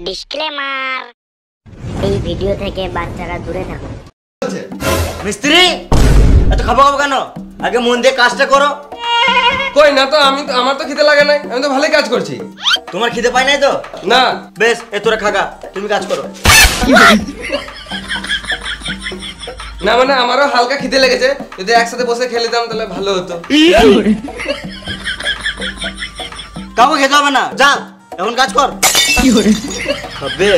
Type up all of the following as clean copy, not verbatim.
Disclaimer, এই video থেকে বাচ্চারা দূরে থাকুন। মিস্ত্রি এত খাবো খাবো কেন? আগে মন দিয়ে কাজটা করো। কই না তো, আমার তো খিদে লাগে নাই, আমি তো ভালোই কাজ করছি। তোমার খিদে পাই নাই তো? না। বেশ, এ তোরা খাগা, তুমি কাজ করো। না মানে আমারও হালকা খিদে লেগেছে, যদি একসাথে বসে খেলে দিতাম তাহলে ভালো হতো। কাউকে খেতে হবে না, যা এখন কাজ কর। খাবে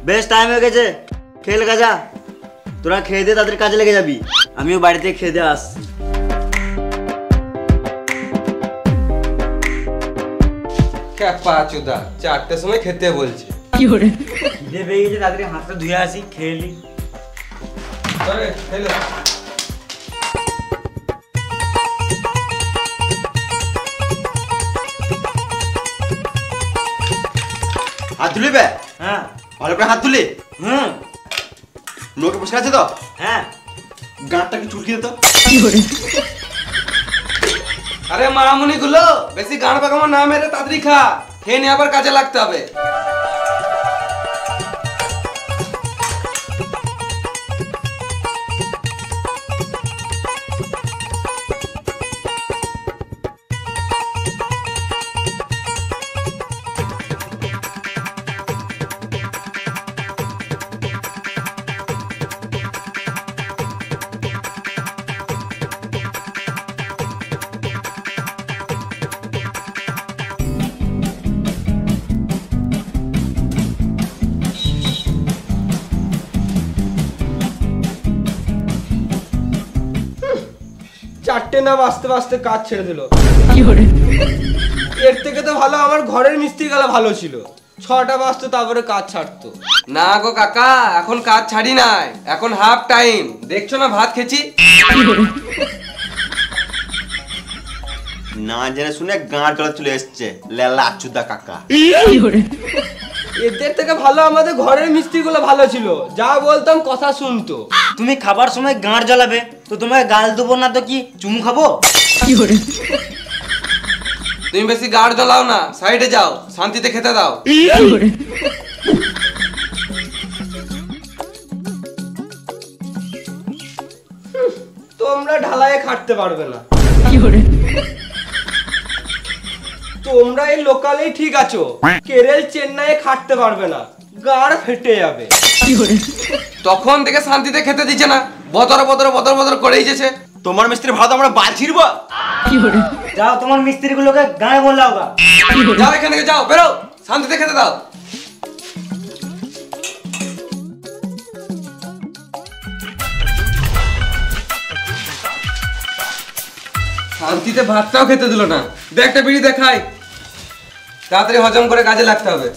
বেশ, টাইম হয়ে গেছে, খেয়ে লেগে যা। তোরা খেয়ে দিয়ে তাদের কাজে লেগে যাবি, আমিও বাড়িতে খেয়ে দিয়ে আসছি। ক্যাপা চুদা, 4টের সময় খেতে বলছে। খিদে পেয়ে গেছে, তাড়াতাড়ি হাতটা ধুয়ে আসি, খেয়ে নি। হাত তুলি বে? হ্যাঁ। ভালো করে হাত তুলি। লোকে বসে আছে তো? হ্যাঁ। গাঁটটা কি চুলকি দিত? আরে মামুনি গুলো, বেশি গান পাকামো না মেরে তাড়াতাড়ি খা, খেয়ে নিয়ে আবার কাজে লাগতে হবে। চারটে না বাঁচতে বাঁচতে কাজ ছেড়ে দিল। এর থেকে তো ভালো আমার ঘরের মিস্ত্রি গেলা ভালো ছিল, 6টা বাজতো তারপরে কাজ ছাড়তো। না গো কাকা, এখন কাজ ছাড়ি নাই, এখন হাফ টাইম। দেখছো না ভাত খেছি। না জেনে শুনে গাঁট গলা চলে এসছে লেলা আচুদা কাকা। এদের থেকে ভালো আমাদের ঘরের মিস্ত্রি গুলো ভালো ছিল, যা বলতাম কথা শুনতো। তুমি খাবার সময় গাঁট জ্বালাবে তো তোমাকে গাল দেবো না তো কি চুমু খাবো? তুমি বেশি গাড় জ্বালাও না, সাইডে যাও, শান্তিতে খেতে দাও। তোমরা ঢালাইয়ে খাটতে পারবে না, তোমরা এই লোকালেই ঠিক আছো, কেরল চেন্নাইয়ে খাটতে পারবে না, গাড় ফেটে যাবে। তখন থেকে শান্তিতে খেতে দিচ্ছে না, বদর বদর বদর বদর করেই যেছে। তোমার মিস্ত্রি ভালো, আমরা বাল ছিড়ব। যাও তোমার মিস্ত্রি গুলোকে গায়ে বললাও গা। যাও এখান থেকে, যাও, বেরো, শান্তিতে খেতে দাও। শান্তিতে ভাতটাও খেতে দিল না। দেখ একটা বিড়ি দেখাই, তাড়াতাড়ি হজম করে কাজে লাগতে হবে।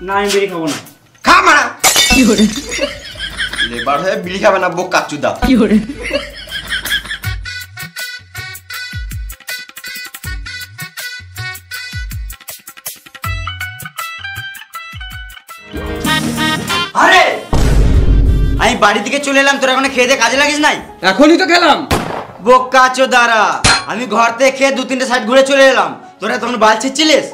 না, আমি বেরিয়ে খাবো না। খা মারা লেবার হয়ে বিড়ি খাবে না বোক কাচুদা। আরে আমি বাড়ি থেকে চলে এলাম, তোরা এখন খেয়ে দিয়ে কাজে লাগিস নাই? এখনই তো খেলাম। বোকা চোদারা, আমি ঘর থেকে খেয়ে 2-3টে সাইড ঘুরে চলে এলাম, তোরা তখন বাল ছিচ্ছিলিস।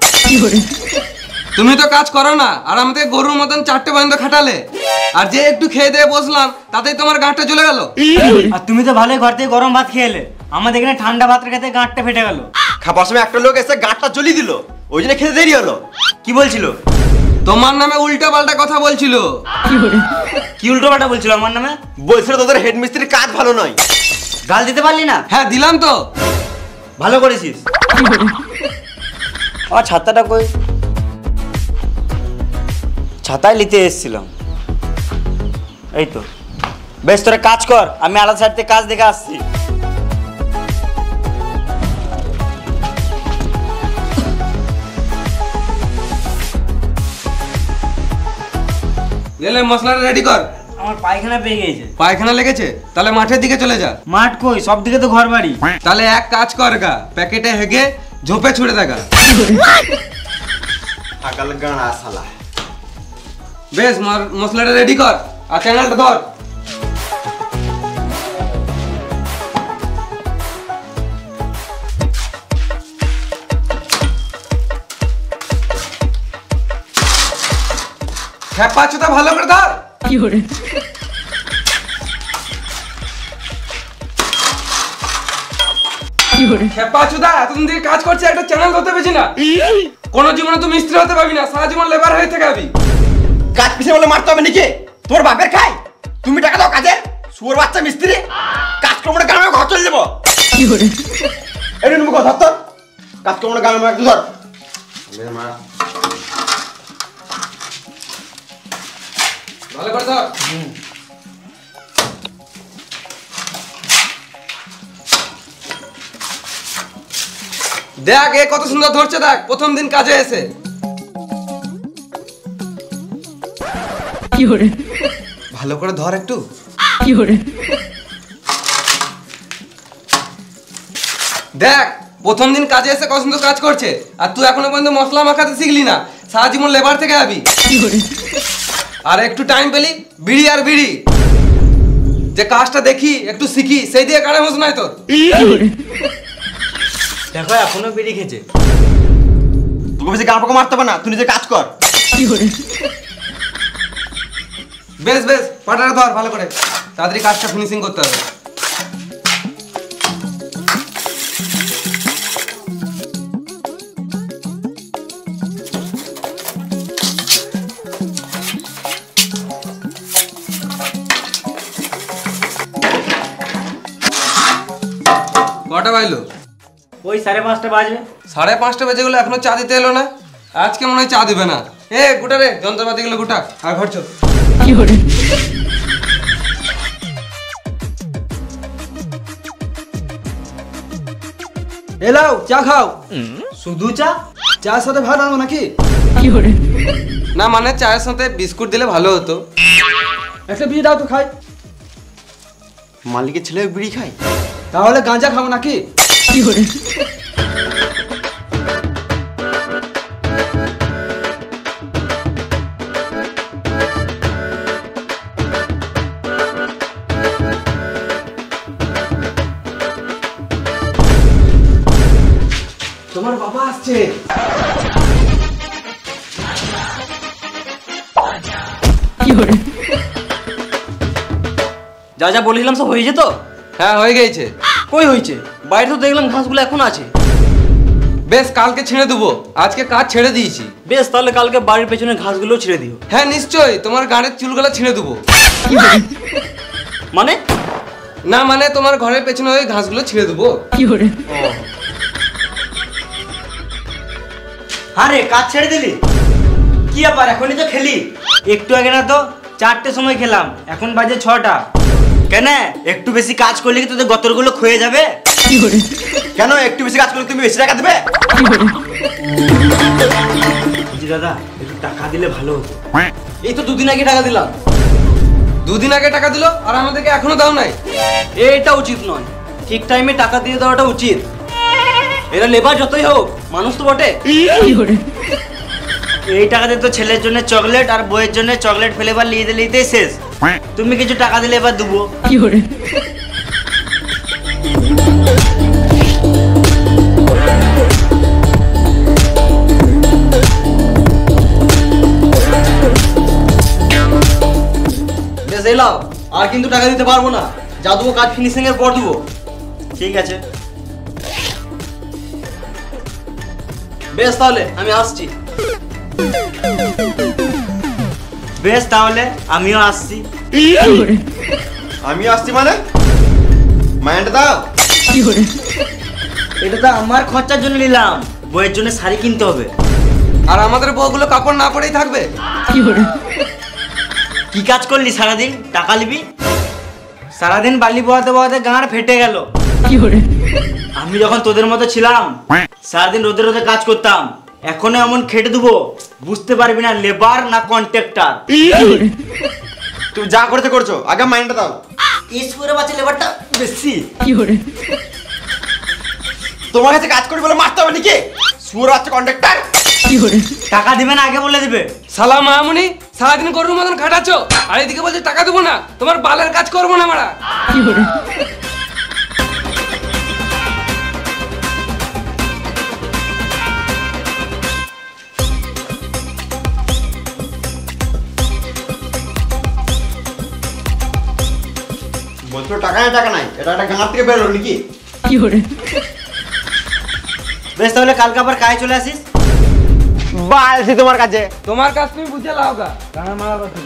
তুমি তো কাজ করো না, আর আমাদের গরুর মতন 4টে পর্যন্ত খাটালে, আর যে একটু খেয়ে দিয়ে বসলাম তাতেই তোমার গাঁটটা চলে গেল। আর তুমি তো ভালোই ঘর থেকে গরম ভাত খেলে, আমাদের এখানে ঠান্ডা ভাত খেতে গাঁটটা ফেটে গেল। খাবার সময় একটা লোক এসে গাঁটটা জ্বলিয়ে দিল, ওই জন্য খেতে দেরি হলো। কি বলছিল? তোমার নামে উল্টা পাল্টা কথা বলছিল। কি উল্টো পাল্টা বলছিল আমার নামে? বলছিল তোদের হেড মিস্ত্রির কাজ ভালো নয়। গাল দিতে পারলি না? হ্যাঁ দিলাম তো। ভালো করেছিস। আমার ছাতাটা কই? ছাতায় নিতে এসেছিলাম, এই তো। বেশ, তোরা কাজ কর, আমি আলাদা সাইড থেকে কাজ দেখে আসছি। গেলে মশলাটা রেডি কর। আমার পায়খানা পেয়ে গেছে। পায়খানা লেগেছে? তাহলে মাঠের দিকে চলে যা। মাঠ কই, সব দিকে তো ঘর বাড়ি। তাহলে এক কাজ কর গা, প্যাকেটে হেগে ঝোপে ছুড়ে দেখা। আকাল গানা শালা। বেশ, মশলাটা রেডি কর আর চ্যানেলটা ধর। হ্যাঁ, পাঁচটা ভালো করে ধর। খেপা চুদা, এতদিন থেকে কাজ করছে, একটা চ্যানেল ধরতে পেরেছি না। কোন জীবনে তুই মিস্ত্রি হতে পারবি না, সারা জীবন লেবার হয়ে থেকে যাবি। কাজ পিছনে বলে মারতে হবে নাকি? তোমার বাপের খাই, তুমি টাকা দাও কাজের। শুয়োর বাচ্চা মিস্ত্রি, কাজ করবো গ্রামে ঘর চলে যাবো। এই তুমি কথা ধর, কাজ করবো গ্রামে একটু ধর। ভালো করে ধর। দেখ এ কত সুন্দর ধরছে, দেখ প্রথম দিন কাজে এসে। ভালো করে ধর একটু। দেখ প্রথম দিন কাজে এসে কত সুন্দর কাজ করছে, আর তুই এখনো পর্যন্ত মশলা মাখাতে শিখলি না, সারা জীবন লেবার থেকে যাবি। আর একটু টাইম পেলি বিড়ি আর বিড়ি, যে কাজটা দেখি একটু শিখি, সেই দিয়ে কানে হোস নাই তোর। দেখো এখনো বিড়ি খেছে। তোকে বেশি গাঁড় পোকা মারতে হবে না, তুই নিজে কাজ কর। বেশ বেশ, পাটাটা ধর ভালো করে, তাড়াতাড়ি কাজটা ফিনিশিং করতে হবে। কটা বাজলো? ওই 5:30 বাজবে। 5:30 বেজে গেলো, এখনো চা দিতে এলো না। আজকে মনে হয় চা দিবে না। এ গুটা রে, যন্ত্রপাতি গুলো গুটা আর ঘর চল। এলাও চা খাও। শুধু চা? চার সাথে ভাত আনবো নাকি? না মানে চায়ের সাথে বিস্কুট দিলে ভালো হতো। একটা বিড়ি দাও তো খাই। মালিকের ছেলে বিড়ি খায়? তাহলে গাঁজা খাবো নাকি? তোমার বাবা আসছে। যা যা বলেছিলাম সব হয়েছে তো? হ্যাঁ হয়ে গেছে। কই হয়েছে? বাইরে তো দেখলাম ঘাসগুলো এখন আছে। বেশ, কালকে ছেড়ে দেবো, আজকে কাজ ছেড়ে দিয়েছি। বেশ, তাহলে কালকে বাড়ির পেছনে ঘাসগুলো ছেড়ে দিও। হ্যাঁ নিশ্চয়ই, তোমার গাড়ির চুলগুলো ছিঁড়ে দেবো। মানে? না মানে তোমার ঘরের পেছনে ওই ঘাসগুলো ছিঁড়ে দেবো। আরে কাজ ছেড়ে দিলি? কি ব্যাপার, এখনই তো খেলি? একটু আগে না তো 4টের সময় খেলাম, এখন বাজে 6টা। কেন, একটু বেশি কাজ করলে কি তোদের গতরগুলো ক্ষয়ে যাবে? কেন একটু বেশি কাজ করলে তুমি বেশি টাকা দেবে? জি দাদা, একটু টাকা দিলে ভালো হতো। এই তো 2 দিন আগে টাকা দিলাম। 2 দিন আগে টাকা দিলো আর আমাদেরকে এখনো দাও নাই। এটা উচিত নয়, ঠিক টাইমে টাকা দিয়ে দেওয়াটা উচিত। এরা লেবার যতই হোক মানুষ তো বটে। এই টাকাতে তো ছেলের জন্য চকলেট আর বইয়ের জন্য চকলেট ফ্লেভার নিতে নিতেই শেষ। তুমি কিছু টাকা দিলে এবার দেবো। বেশ এলাম, আর কিন্তু টাকা দিতে পারবো না, যা দেবো কাজ ফিনিশিং এর পর দেবো। ঠিক আছে বেশ, তাহলে আমি আসছি। বেশ তাহলে আমিও আসছি। আমি আসছি মানে? মাইন্ডটা দাও। এটা তো আমার খরচার জন্য নিলাম, বইয়ের জন্য শাড়ি কিনতে হবে। আর আমাদের বউগুলো কাপড় না পরেই থাকবে। কি কাজ করলি সারাদিন, টাকা নিবি? সারাদিন বালি বয়াতে বয়াতে গাঁড় ফেটে গেল। আমি যখন তোদের মতো ছিলাম সারাদিন রোদে রোদে কাজ করতাম, এখনো এমন খেটে দেবো বুঝতে পারবি না লেবার না কন্ট্রাক্টর। তুমি যা করতে করছো, আগে মাইন্ডটা দাও। ঈশ্বরের বাচ্চা লেবারটা বেশি। তোমার কাছে কাজ করি বলে মারতে হবে নাকি? শুয়োর বাচ্চা কন্ট্রাক্টর। টাকা দিবে না আগে বলে দিবে। শালা মামুনি সারাদিন গরুর মতন খাটাচ্ছ, আর এদিকে বলছে টাকা দেবো না, তোমার বালের কাজ করবো না মারা। বলছো টাকা নাই, টাকা নাই, এটা একটা গাঁ থেকে বেরোলো নাকি? বেশ তাহলে কালকে আবার কাজে চলে আসিস। বালছি তোমার কাছে। তোমার কাজ তুমি বুঝে লাও গা, গানা মারা কথা।